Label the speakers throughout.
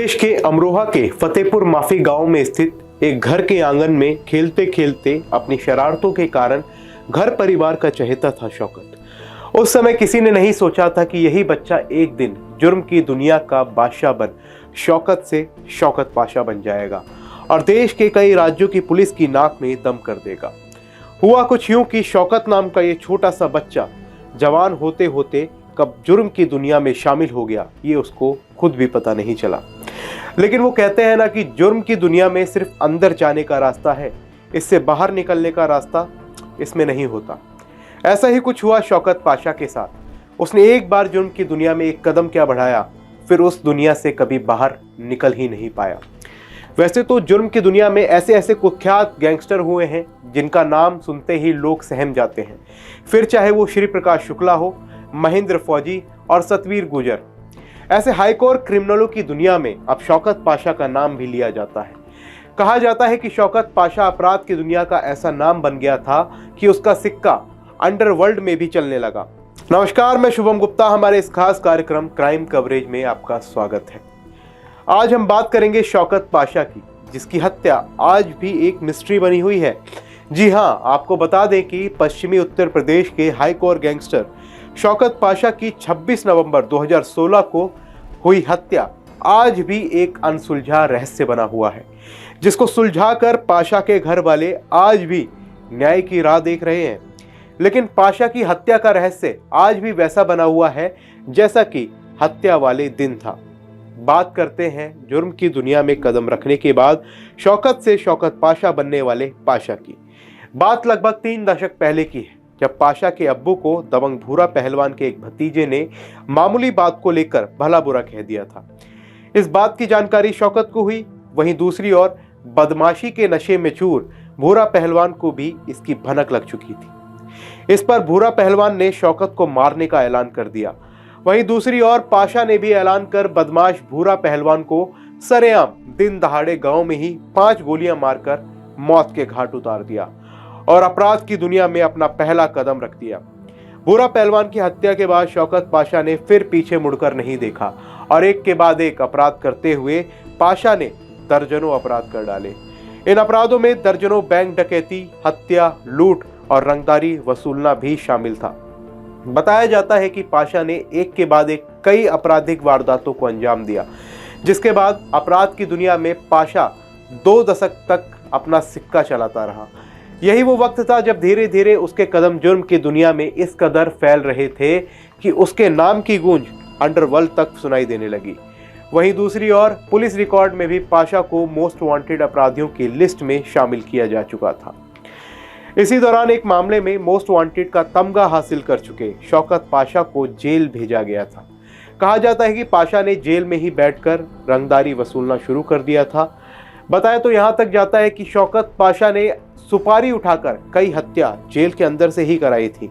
Speaker 1: प्रदेश के अमरोहा के फतेहपुर माफी गांव में स्थित एक घर के आंगन में खेलते खेलते अपनी शरारतों के कारण घर परिवार का चहेता था शौकत। उस समय किसी ने नहीं सोचा था कि यही बच्चा एक दिन जुर्म की दुनिया का बादशाह बन शौकत से शौकत पाशा बन जाएगा और देश के कई राज्यों की पुलिस की नाक में दम कर देगा। हुआ कुछ यूं कि शौकत नाम का ये छोटा सा बच्चा जवान होते होते कब जुर्म की दुनिया में शामिल हो गया, ये उसको खुद भी पता नहीं चला। लेकिन वो कहते हैं ना कि जुर्म की दुनिया में सिर्फ अंदर जाने का रास्ता है, इससे बाहर निकलने का रास्ता इसमें नहीं होता। ऐसा ही कुछ हुआ शौकत पाशा के साथ। उसने एक बार जुर्म की दुनिया में एक कदम क्या बढ़ाया, फिर उस दुनिया से कभी बाहर निकल ही नहीं पाया। वैसे तो जुर्म की दुनिया में ऐसे ऐसे कुख्यात गैंगस्टर हुए हैं जिनका नाम सुनते ही लोग सहम जाते हैं, फिर चाहे वो श्री प्रकाश शुक्ला हो, महेंद्र फौजी और सतवीर गुजर। ऐसे हाईकोर क्रिमिनलों की दुनिया में अब शौकत पाशा का नाम भी लिया जाता है। कहा जाता है कि शौकत पाशा अपराध की दुनिया का ऐसा नाम बन गया था कि उसका सिक्का अंडरवर्ल्ड में भी चलने लगा। नमस्कार, मैं शुभम गुप्ता, हमारे इस खास कार्यक्रम क्राइम कवरेज में आपका स्वागत है। आज हम बात करेंगे शौकत पाशा की, जिसकी हत्या आज भी एक मिस्ट्री बनी हुई है। जी हाँ, आपको बता दें कि पश्चिमी उत्तर प्रदेश के हाईकोर गैंगस्टर शौकत पाशा की 26 नवंबर 2016 को हुई हत्या आज भी एक अनसुलझा रहस्य बना हुआ है, जिसको सुलझाकर पाशा के घर वाले आज भी न्याय की राह देख रहे हैं। लेकिन पाशा की हत्या का रहस्य आज भी वैसा बना हुआ है जैसा कि हत्या वाले दिन था। बात करते हैं जुर्म की दुनिया में कदम रखने के बाद शौकत से शौकत पाशा बनने वाले पाशा की। बात लगभग 3 दशक पहले की है, जब पाशा के अब्बू को दबंग भूरा पहलवान के एक भतीजे ने मामूली बात को लेकर भला बुरा कह दिया था। इस बात की जानकारी शौकत को हुई, वहीं दूसरी ओर बदमाशी के नशे में चूर भूरा पहलवान को भी इसकी भनक लग चुकी थी। इस पर भूरा पहलवान ने शौकत को मारने का ऐलान कर दिया। वहीं दूसरी ओर पाशा ने भी ऐलान कर बदमाश भूरा पहलवान को सरेआम दिन दहाड़े गांव में ही 5 गोलियां मारकर मौत के घाट उतार दिया और अपराध की दुनिया में अपना पहला कदम रख दिया। भूरा पहलवान की हत्या के बाद शौकत पाशा ने फिर पीछे मुड़कर नहीं देखा और एक के बाद एक अपराध करते हुए पाशा ने दर्जनों अपराध कर डाले। इन अपराधों में दर्जनों बैंक डकैती, हत्या, लूट और रंगदारी वसूलना भी शामिल था। बताया जाता है कि पाशा ने एक के बाद एक कई आपराधिक वारदातों को अंजाम दिया, जिसके बाद अपराध की दुनिया में पाशा 2 दशक तक अपना सिक्का चलाता रहा। यही वो वक्त था जब धीरे धीरे उसके कदम जुर्म की दुनिया में इस कदर फैल रहे थे कि उसके नाम की गूंज अंडरवर्ल्ड तक सुनाई देने लगी। वहीं दूसरी ओर पुलिस रिकॉर्ड में भी पाशा को मोस्ट वांटेड अपराधियों की लिस्ट में शामिल किया जा चुका था। इसी दौरान एक मामले में मोस्ट वांटेड का तमगा हासिल कर चुके शौकत पाशा को जेल भेजा गया था। कहा जाता है कि पाशा ने जेल में ही बैठकर रंगदारी वसूलना शुरू कर दिया था। बताया तो यहाँ तक जाता है कि शौकत पाशा ने सुपारी उठाकर कई हत्या जेल के अंदर से ही कराई थी।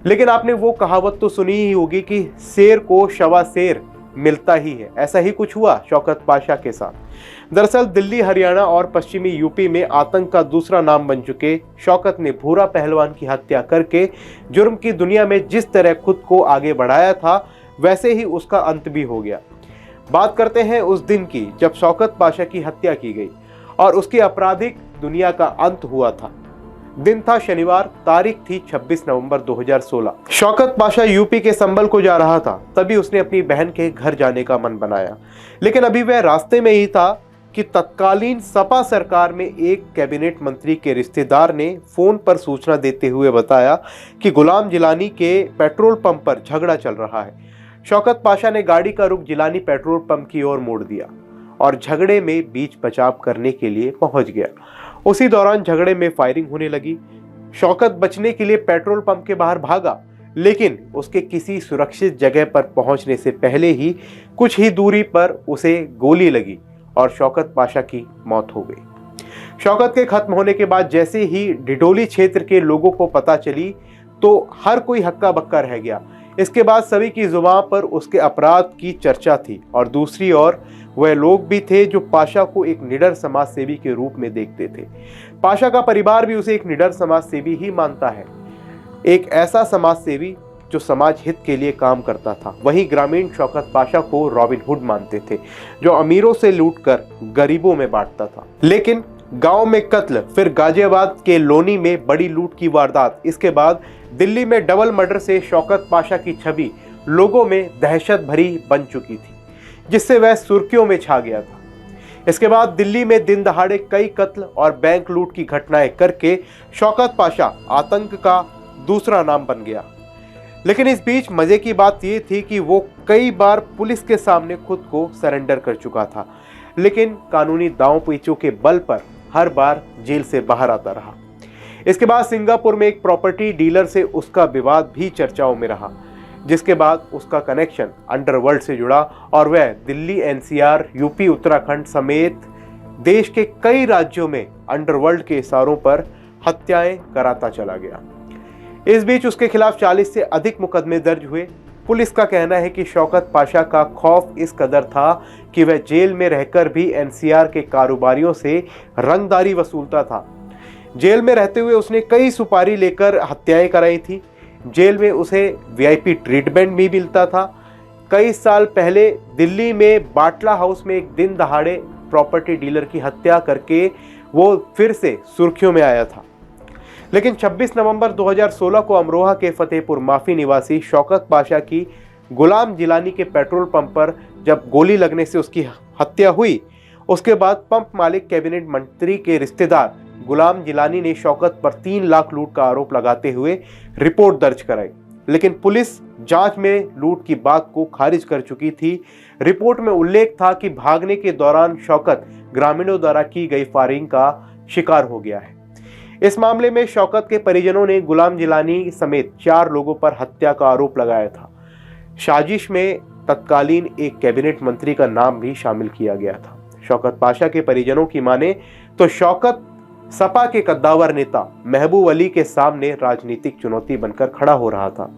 Speaker 1: लेकिन आपने वो कहावत तो सुनी ही होगी कि शेर को शवा शेर मिलता ही है। ऐसा ही कुछ हुआ शौकत पाशा के साथ। दरअसल दिल्ली, हरियाणा और पश्चिमी यूपी में आतंक का दूसरा नाम बन चुके शौकत ने भूरा पहलवान की हत्या करके जुर्म की दुनिया में जिस तरह खुद को आगे बढ़ाया था, वैसे ही उसका अंत भी हो गया। बात करते हैं उस दिन की जब शौकत पाशा की हत्या की गई और उसकी आपराधिक दुनिया का अंत हुआ था। दिन था शनिवार, तारीख थी 26 नवंबर 2016। शौकत पाशा यूपी के संभल को जा रहा था, तभी उसने अपनी बहन के घर जाने का मन बनाया। लेकिन अभी वह रास्ते में ही था कि तत्कालीन सपा सरकार में एक कैबिनेट मंत्री के रिश्तेदार ने फोन पर सूचना देते हुए बताया कि गुलाम जिलानी के पेट्रोल पंप पर झगड़ा चल रहा है। शौकत पाशा ने गाड़ी का रुख जिलानी पेट्रोल पंप की ओर मोड़ दिया और झगड़े में बीच बचाव करने के लिए पहुंच गया। उसी दौरान झगड़े में फायरिंग होने लगी। शौकत बचने के लिए पेट्रोल पंप के बाहर भागा, लेकिन उसके किसी सुरक्षित जगह पर पहुंचने से पहले ही कुछ ही दूरी पर उसे गोली लगी और शौकत पाशा की मौत हो गई। शौकत के खत्म होने के बाद जैसे ही डिडोली क्षेत्र के लोगों को पता चली तो हर कोई हक्का बक्का रह गया। इसके बाद सभी की जुबान पर उसके अपराध की चर्चा थी और दूसरी ओर वह लोग भी थे जो पाशा को एक निडर समाज सेवी के रूप में देखते थे। पाशा का परिवार भी उसे एक निडर समाज सेवी ही मानता है, एक ऐसा समाज सेवी जो समाज हित के लिए काम करता था। वहीं ग्रामीण शौकत पाशा को रॉबिन हुड मानते थे, जो अमीरों से लूटकर गरीबों में बांटता था। लेकिन गांव में कत्ल, फिर गाजियाबाद के लोनी में बड़ी लूट की वारदात, इसके बाद दिल्ली में डबल मर्डर से शौकत पाशा की छवि लोगों में दहशत भरी बन चुकी थी, जिससे वह सुर्खियों में छा गया था। इसके बाद दिल्ली में दिन दहाड़े कई कत्ल और बैंक लूट की घटनाएं करके शौकत पाशा आतंक का दूसरा नाम बन गया। लेकिन इस बीच मजे की बात यह थी कि वो कई बार पुलिस के सामने खुद को सरेंडर कर चुका था, लेकिन कानूनी दांव पेचों के बल पर हर बार जेल से बाहर आता रहा। इसके बाद सिंगापुर में एक प्रॉपर्टी डीलर से उसका विवाद भी चर्चाओं में रहा, जिसके बाद उसका कनेक्शन अंडरवर्ल्ड से जुड़ा और वह दिल्ली, एनसीआर, यूपी, उत्तराखंड समेत देश के कई राज्यों में अंडरवर्ल्ड के इशारों पर हत्याएं कराता चला गया। इस बीच उसके खिलाफ 40 से अधिक मुकदमे दर्ज हुए। पुलिस का कहना है कि शौकत पाशा का खौफ इस कदर था कि वह जेल में रहकर भी एनसीआर के कारोबारियों से रंगदारी वसूलता था। जेल में रहते हुए उसने कई सुपारी लेकर हत्याएं कराई थी। जेल में उसे वीआईपी ट्रीटमेंट भी मिलता था। कई साल पहले दिल्ली में बाटला हाउस में एक दिन दहाड़े प्रॉपर्टी डीलर की हत्या करके वो फिर से सुर्खियों में आया था। लेकिन 26 नवंबर 2016 को अमरोहा के फतेहपुर माफी निवासी शौकत पाशा की गुलाम जिलानी के पेट्रोल पंप पर जब गोली लगने से उसकी हत्या हुई, उसके बाद पंप मालिक कैबिनेट मंत्री के रिश्तेदार गुलाम जिलानी ने शौकत पर 3 लाख लूट का आरोप लगाते हुए रिपोर्ट दर्ज कराई। लेकिन पुलिस जांच में लूट की बात को खारिज कर चुकी थी। रिपोर्ट में उल्लेख था कि भागने के दौरान शौकत ग्रामीणों द्वारा की गई फायरिंग का शिकार हो गया है। इस मामले में शौकत के परिजनों ने गुलाम जिलानी समेत 4 लोगों पर हत्या का आरोप लगाया था। साजिश में तत्कालीन एक कैबिनेट मंत्री का नाम भी शामिल किया गया था। शौकत पाशा के परिजनों की माने तो शौकत सपा के कद्दावर नेता महबूब अली के सामने राजनीतिक चुनौती बनकर खड़ा हो रहा था।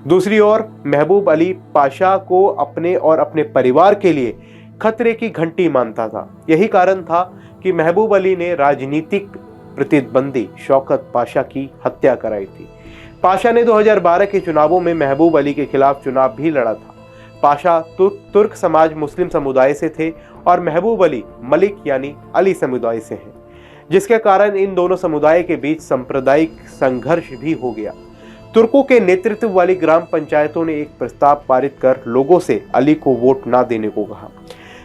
Speaker 1: दूसरी ओर महबूब अली पाशा को अपने और अपने परिवार के लिए खतरे की घंटी मानता था। यही कारण था कि महबूब अली ने राजनीतिक प्रतिद्वंदी शौकत पाशा की हत्या कराई थी। पाशा ने 2012 के चुनावों में महबूब अली के खिलाफ चुनाव भी लड़ा था। पाशा तुर्क समाज मुस्लिम समुदाय से थे और महबूब अली मलिक यानी अली समुदाय से हैं, जिसके कारण इन दोनों समुदाय के बीच सांप्रदायिक संघर्ष भी हो गया। तुर्कों के नेतृत्व वाली ग्राम पंचायतों ने एक प्रस्ताव पारित कर लोगों से अली को वोट ना देने को कहा।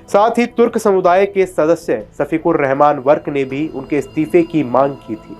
Speaker 1: साथ ही तुर्क समुदाय के सदस्य सफीकुर रहमान वर्क ने भी उनके इस्तीफे की मांग की थी।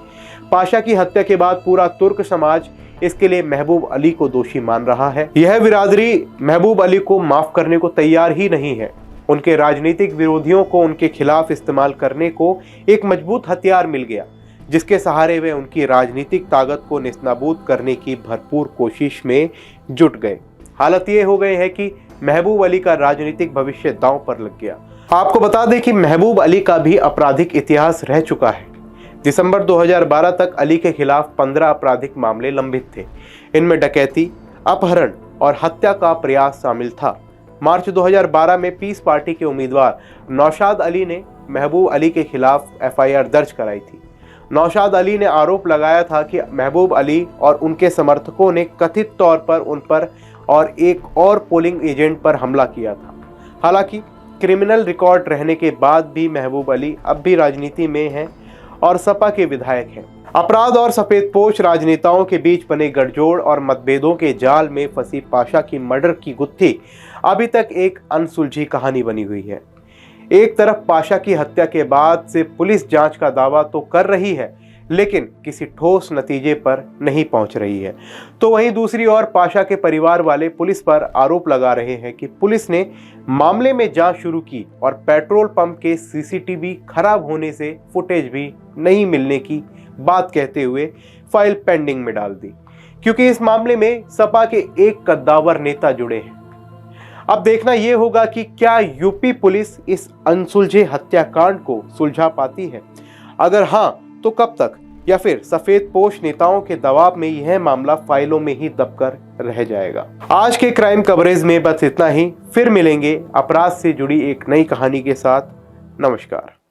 Speaker 1: पाशा की हत्या के बाद पूरा तुर्क समाज इसके लिए महबूब अली को दोषी मान रहा है। यह बिरादरी महबूब अली को माफ करने को तैयार ही नहीं है। उनके राजनीतिक विरोधियों को उनके खिलाफ इस्तेमाल करने को एक मजबूत हथियार मिल गया, जिसके सहारे वे उनकी राजनीतिक ताकत को नेस्तनाबूद करने की भरपूर कोशिश में जुट गए। हालत ये हो गई है कि महबूब अली का राजनीतिक भविष्य दांव पर लग गया। आपको बता दें कि महबूब अली का भी आपराधिक इतिहास रह चुका है। दिसंबर 2012 तक अली के खिलाफ 15 आपराधिक मामले लंबित थे। इनमें डकैती, अपहरण और हत्या का प्रयास शामिल था। मार्च 2012 में पीस पार्टी के उम्मीदवार नौशाद अली ने महबूब अली के खिलाफ एफआईआर दर्ज कराई थी। नौशाद अली ने आरोप लगाया था कि महबूब अली और उनके समर्थकों ने कथित तौर पर उन पर और एक और पोलिंग एजेंट पर हमला किया था। हालांकि क्रिमिनल रिकॉर्ड रहने के बाद भी महबूब अली अब भी राजनीति में हैं और सपा के विधायक हैं। अपराध और सफेदपोश राजनेताओं के बीच बने गठजोड़ और मतभेदों के जाल में फंसी पाशा की मर्डर की गुत्थी अभी तक एक अनसुलझी कहानी बनी हुई है। एक तरफ पाशा की हत्या के बाद से पुलिस जांच का दावा तो कर रही है, लेकिन किसी ठोस नतीजे पर नहीं पहुंच रही है। तो वहीं दूसरी ओर पाशा के परिवार वाले पुलिस पर आरोप लगा रहे हैं कि पुलिस ने मामले में जांच शुरू की और पेट्रोल पंप के सीसीटीवी खराब होने से फुटेज भी नहीं मिलने की बात कहते हुए फाइल पेंडिंग में डाल दी, क्योंकि इस मामले में सपा के एक कद्दावर नेता जुड़े हैं। अब देखना यह होगा कि क्या यूपी पुलिस इस अनसुलझे हत्याकांड को सुलझा पाती है। अगर हां, तो कब तक, या फिर सफेदपोश नेताओं के दबाव में यह मामला फाइलों में ही दबकर रह जाएगा। आज के क्राइम कवरेज में बस इतना ही। फिर मिलेंगे अपराध से जुड़ी एक नई कहानी के साथ। नमस्कार।